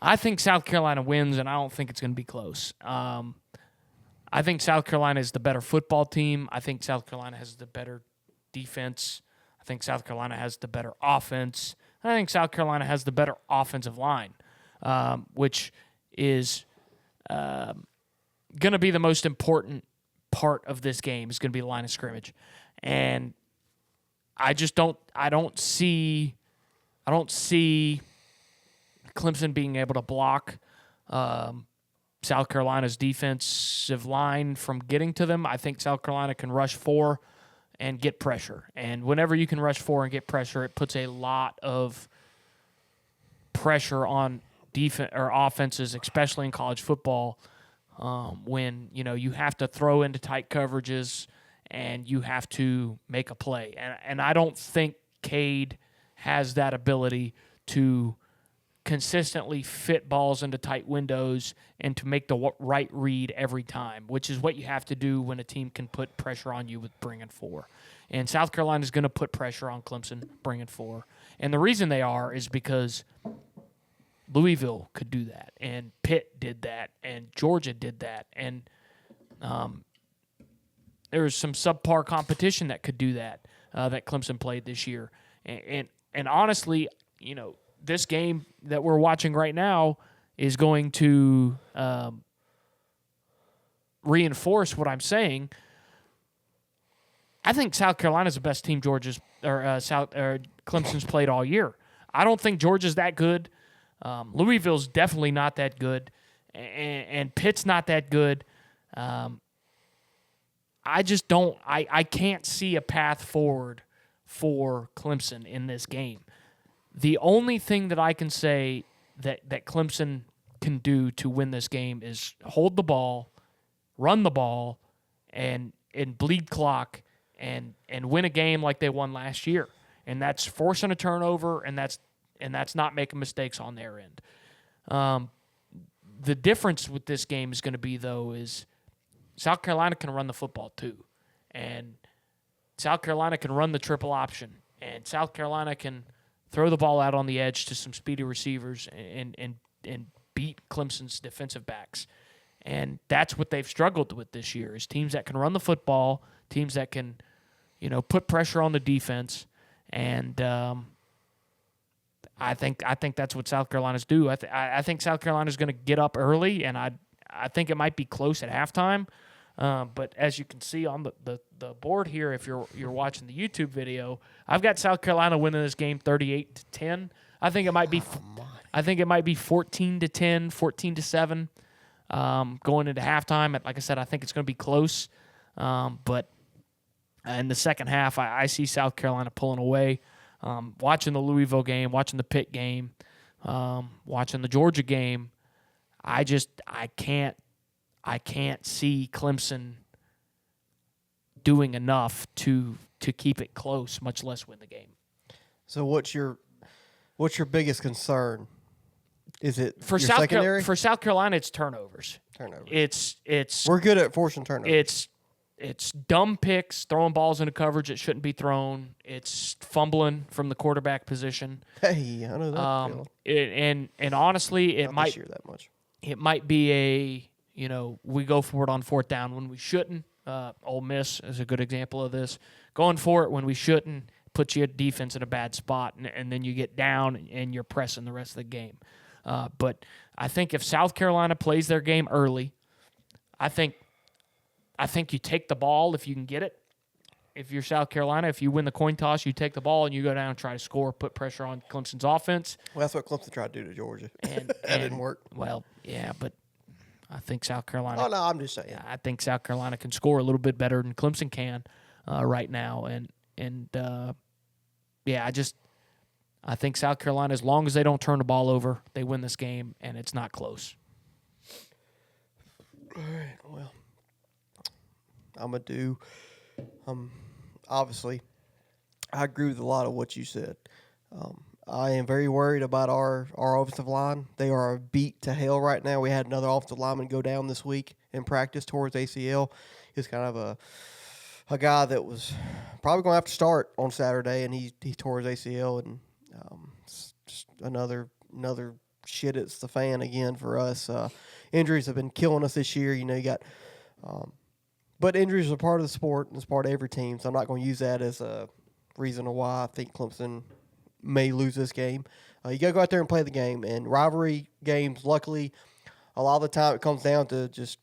I think South Carolina wins, and I don't think it's going to be close. I think South Carolina is the better football team. I think South Carolina has the better defense. I think South Carolina has the better offense. I think South Carolina has the better offensive line, which is going to be the most important part of this game. Is going to be the line of scrimmage, and I don't see Clemson being able to block South Carolina's defensive line from getting to them. I think South Carolina can rush 4 and get pressure. And whenever you can rush 4 and get pressure, it puts a lot of pressure on defense or offenses, especially in college football, when you have to throw into tight coverages and you have to make a play. And I don't think Cade has that ability to consistently fit balls into tight windows and to make the right read every time, which is what you have to do when a team can put pressure on you with bringing 4. And South Carolina is going to put pressure on Clemson bringing 4. And the reason they are is because Louisville could do that, and Pitt did that, and Georgia did that, and there was some subpar competition that could do that that Clemson played this year. And honestly, this game that we're watching right now is going to reinforce what I'm saying. I think South Carolina's the best team Clemson's played all year. I don't think Georgia's that good. Louisville's definitely not that good, and Pitt's not that good. I just don't. I can't see a path forward for Clemson in this game. The only thing that I can say that Clemson can do to win this game is hold the ball, run the ball, and bleed clock and win a game like they won last year. And that's forcing a turnover, and that's not making mistakes on their end. The difference with this game is going to be, though, is South Carolina can run the football too. And South Carolina can run the triple option. And South Carolina can throw the ball out on the edge to some speedy receivers and beat Clemson's defensive backs. And that's what they've struggled with this year, is teams that can run the football, teams that can, put pressure on the defense. And I think that's what South Carolina's do. I think South Carolina's going to get up early, and I think it might be close at halftime. But as you can see on the board here, if you're watching the YouTube video, I've got South Carolina winning this game 38-10. I think it might be 14-10, 14-7 going into halftime. Like I said, I think it's going to be close. But in the second half, I see South Carolina pulling away. Watching the Louisville game, watching the Pitt game, watching the Georgia game, I can't see Clemson doing enough to keep it close, much less win the game. So what's your biggest concern? Is it for South Carolina? It's turnovers. It's we're good at forcing turnovers. It's dumb picks, throwing balls into coverage that shouldn't be thrown. It's fumbling from the quarterback position. Hey, I know that feeling. And honestly, Not this year that much. It might be we go for it on fourth down when we shouldn't. Ole Miss is a good example of this. Going for it when we shouldn't puts your defense in a bad spot, and then you get down and you're pressing the rest of the game. But I think if South Carolina plays their game early, I think you take the ball if you can get it. If you're South Carolina, if you win the coin toss, you take the ball and you go down and try to score, put pressure on Clemson's offense. Well, that's what Clemson tried to do to Georgia. And that didn't work. Well, yeah, but I think South Carolina. Oh, no, I'm just saying. I think South Carolina can score a little bit better than Clemson can right now. I think South Carolina, as long as they don't turn the ball over, they win this game, and it's not close. All right, well, I'm going to do obviously, I agree with a lot of what you said. I am very worried about our offensive line. They are beat to hell right now. We had another offensive lineman go down this week in practice towards ACL. He's kind of a guy that was probably going to have to start on Saturday, and he tore his ACL, and it's just another shit hits the fan again for us. Injuries have been killing us this year. You know, you got, but injuries are part of the sport and it's part of every team. So I'm not going to use that as a reason why I think Clemson may lose this game. You got to go out there and play the game. And rivalry games, luckily, a lot of the time it comes down to just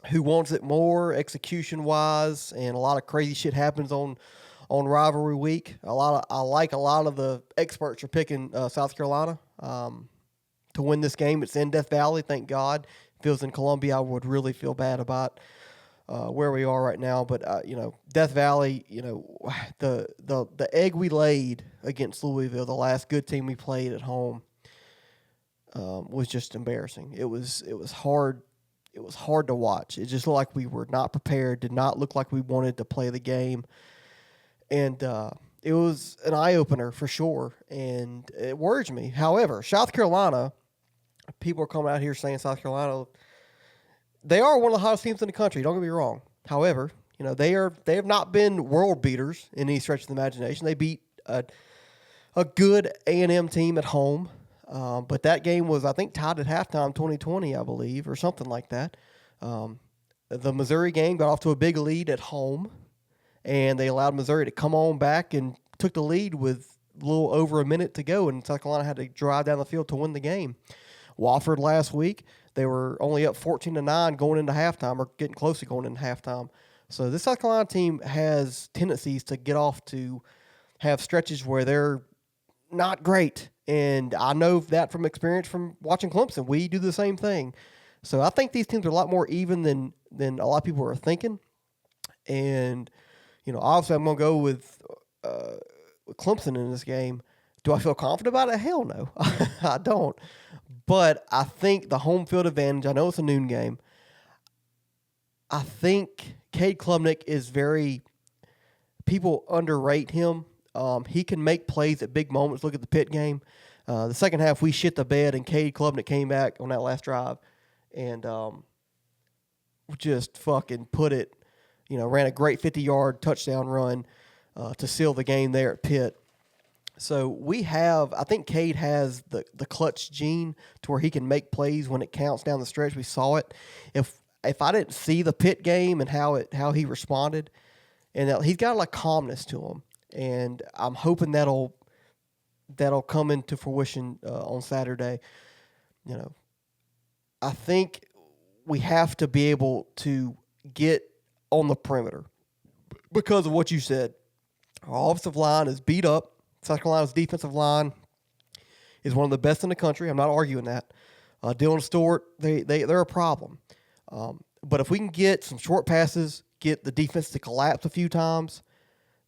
who wants it more execution-wise, and a lot of crazy shit happens on rivalry week. I like a lot of the experts are picking South Carolina to win this game. It's in Death Valley, thank God. If it was in Columbia, I would really feel bad about where we are right now. But Death Valley, the egg we laid against Louisville, the last good team we played at home, was just embarrassing. It was hard. It was hard to watch. It just looked like we were not prepared. Did not look like we wanted to play the game, and it was an eye opener for sure. And it worries me. However, South Carolina, people are coming out here saying South Carolina, they are one of the hottest teams in the country. Don't get me wrong. However, they have not been world beaters in any stretch of the imagination. They beat a good A&M team at home. But that game was, I think, tied at halftime 2020, I believe, or something like that. The Missouri game got off to a big lead at home, and they allowed Missouri to come on back and took the lead with a little over a minute to go, and South Carolina had to drive down the field to win the game. Wofford last week, they were only up 14-9 going into halftime, or getting close to going into halftime. So this South Carolina team has tendencies to get off to have stretches where they're not great. And I know that from experience from watching Clemson. We do the same thing. So I think these teams are a lot more even than a lot of people are thinking. And, obviously I'm going to go with Clemson in this game. Do I feel confident about it? Hell no. I don't. But I think the home field advantage, I know it's a noon game. I think Cade Klubnik is people underrate him. He can make plays at big moments. Look at the Pitt game. The second half, we shit the bed, and Cade Klubnik came back on that last drive and just fucking put it, ran a great 50-yard touchdown run to seal the game there at Pitt. So I think Cade has the clutch gene to where he can make plays when it counts down the stretch. We saw it. If I didn't see the Pitt game and how he responded, and he's got a calmness to him. And I'm hoping that'll come into fruition on Saturday. I think we have to be able to get on the perimeter because of what you said. Our offensive line is beat up. South Carolina's defensive line is one of the best in the country. I'm not arguing that. Dylan Stewart, they're a problem. But if we can get some short passes, get the defense to collapse a few times,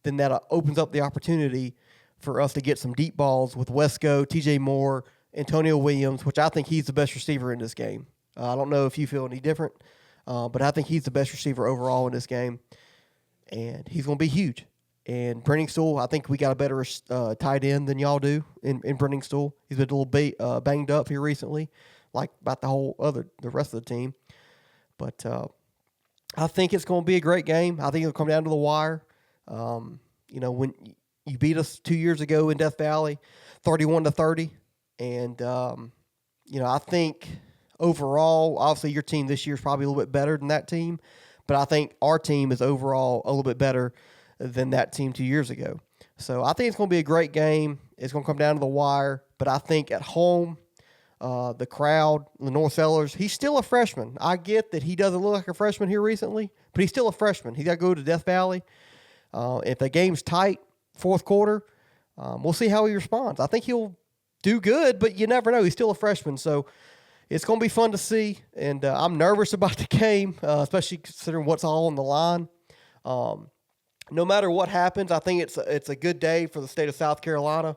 then that opens up the opportunity for us to get some deep balls with Wesco, TJ Moore, Antonio Williams, which I think he's the best receiver in this game. I don't know if you feel any different, but I think he's the best receiver overall in this game, and he's going to be huge. And Brenning Stool, I think we got a better tight end than y'all do in Brenning Stool. He's been a little banged up here recently, like about the rest of the team. But I think it's going to be a great game. I think it'll come down to the wire. When you beat us 2 years ago in Death Valley, 31-30, and I think overall, obviously your team this year is probably a little bit better than that team, but I think our team is overall a little bit better than that team 2 years ago. So I think it's going to be a great game. It's going to come down to the wire, but I think at home, the crowd, Lenore Sellers, he's still a freshman. I get that he doesn't look like a freshman here recently, but he's still a freshman. He's got to go to Death Valley. If the game's tight, fourth quarter, we'll see how he responds. I think he'll do good, but you never know. He's still a freshman, so it's going to be fun to see. And I'm nervous about the game, especially considering what's all on the line. No matter what happens, I think it's a good day for the state of South Carolina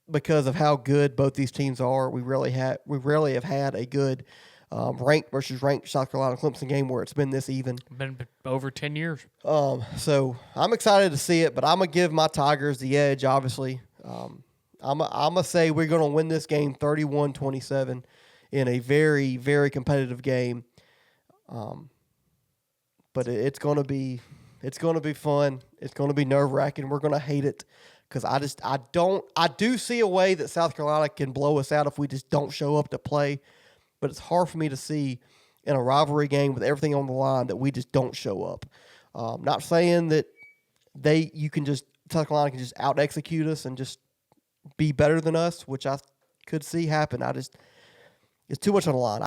because of how good both these teams are. We rarely have had a good ranked versus ranked South Carolina Clemson game where it's been this even. Been over 10 years. So I'm excited to see it, but I'm going to give my Tigers the edge, obviously. I'm going to say we're going to win this game 31-27 in a very, very competitive game. But it's going to be fun. It's going to be nerve-wracking. We're going to hate it because I do see a way that South Carolina can blow us out if we just don't show up to play, but it's hard for me to see in a rivalry game with everything on the line that we just don't show up. Not saying that South Carolina can just out execute us and just be better than us, which I could see happen. It's too much on the line.